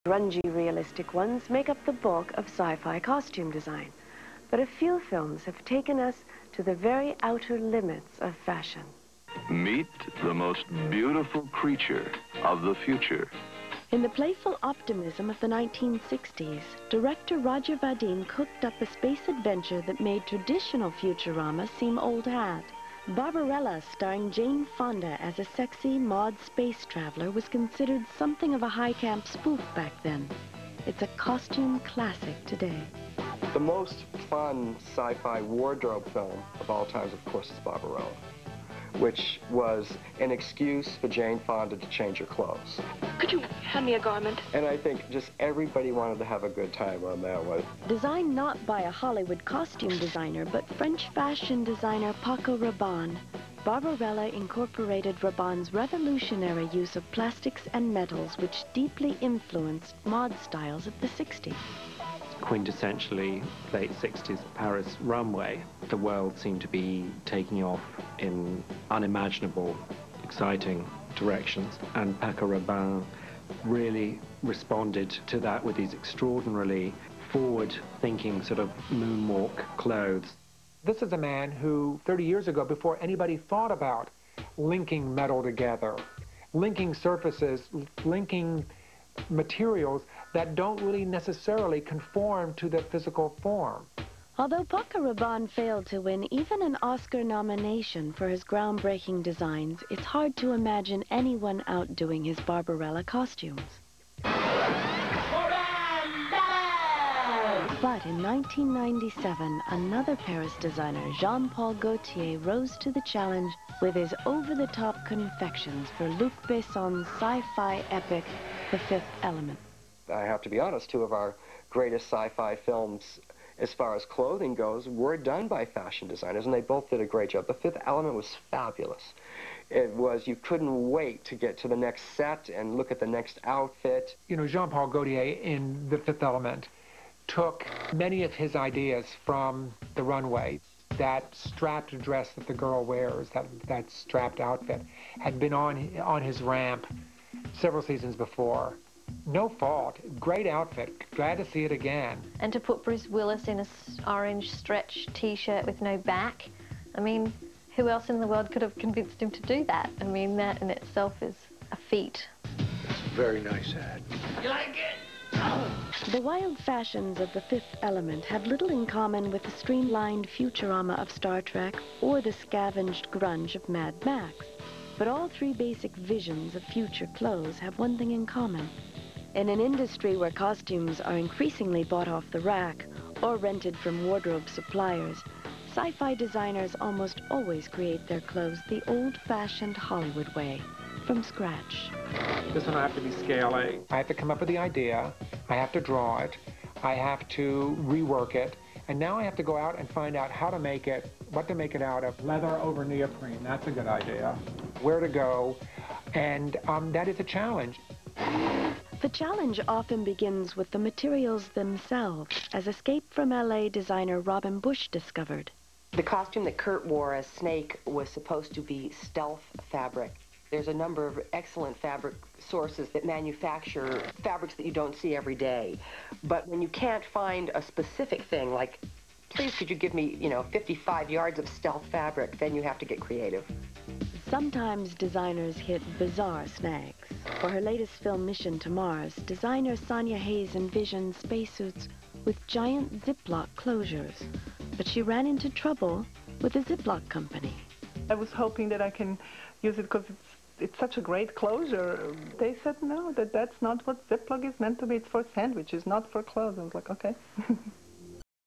Grungy, realistic ones make up the bulk of sci-fi costume design, but a few films have taken us to the very outer limits of fashion. Meet the most beautiful creature of the future. In the playful optimism of the 1960s, director Roger Vadim cooked up a space adventure that made traditional Futurama seem old hat. Barbarella, starring Jane Fonda as a sexy mod space traveler, was considered something of a high-camp spoof back then. It's a costume classic today. The most fun sci-fi wardrobe film of all times, of course, is Barbarella, which was an excuse for Jane Fonda to change her clothes. Could you hand me a garment? And I think just everybody wanted to have a good time on that one. Designed not by a Hollywood costume designer, but French fashion designer Paco Rabanne, Barbarella incorporated Rabanne's revolutionary use of plastics and metals, which deeply influenced mod styles of the 60s. Quintessentially late 60s Paris runway, the world seemed to be taking off in unimaginable, exciting directions, and Paco Rabanne really responded to that with these extraordinarily forward-thinking sort of moonwalk clothes. This is a man who, 30 years ago, before anybody thought about linking metal together, linking surfaces, linking materials that don't really necessarily conform to the physical form. Although Paco Rabanne failed to win even an Oscar nomination for his groundbreaking designs, it's hard to imagine anyone outdoing his Barbarella costumes. But in 1997, another Paris designer, Jean-Paul Gaultier, rose to the challenge with his over-the-top confections for Luc Besson's sci-fi epic, The Fifth Element. I have to be honest, two of our greatest sci-fi films, as far as clothing goes, were done by fashion designers, and they both did a great job. The Fifth Element was fabulous. It was, you couldn't wait to get to the next set and look at the next outfit. You know, Jean-Paul Gaultier in The Fifth Element took many of his ideas from the runway. That strapped dress that the girl wears, that strapped outfit, had been on his ramp several seasons before. No fault. Great outfit. Glad to see it again. And to put Bruce Willis in a orange stretch t-shirt with no back, I mean, who else in the world could have convinced him to do that? I mean, that in itself is a feat. It's a very nice ad. You like it? The wild fashions of The Fifth Element have little in common with the streamlined Futurama of Star Trek or the scavenged grunge of Mad Max. But all three basic visions of future clothes have one thing in common. In an industry where costumes are increasingly bought off the rack or rented from wardrobe suppliers, sci-fi designers almost always create their clothes the old-fashioned Hollywood way, from scratch. This one I have to be scaling. I have to come up with the idea, I have to draw it, I have to rework it, and now I have to go out and find out how to make it, what to make it out of. Leather over neoprene, that's a good idea. Where to go, and that is a challenge. The challenge often begins with the materials themselves, as Escape from LA designer Robin Bush discovered. The costume that Kurt wore as Snake was supposed to be stealth fabric. There's a number of excellent fabric sources that manufacture fabrics that you don't see every day. But when you can't find a specific thing, like, please could you give me, 55 yards of stealth fabric, then you have to get creative. Sometimes designers hit bizarre snags. For her latest film, Mission to Mars, designer Sonia Hayes envisioned spacesuits with giant Ziploc closures. But she ran into trouble with the Ziploc company. I was hoping that I can use it because it's such a great closure. They said no, that's not what Ziploc is meant to be. It's for sandwiches, not for clothes. I was like, okay.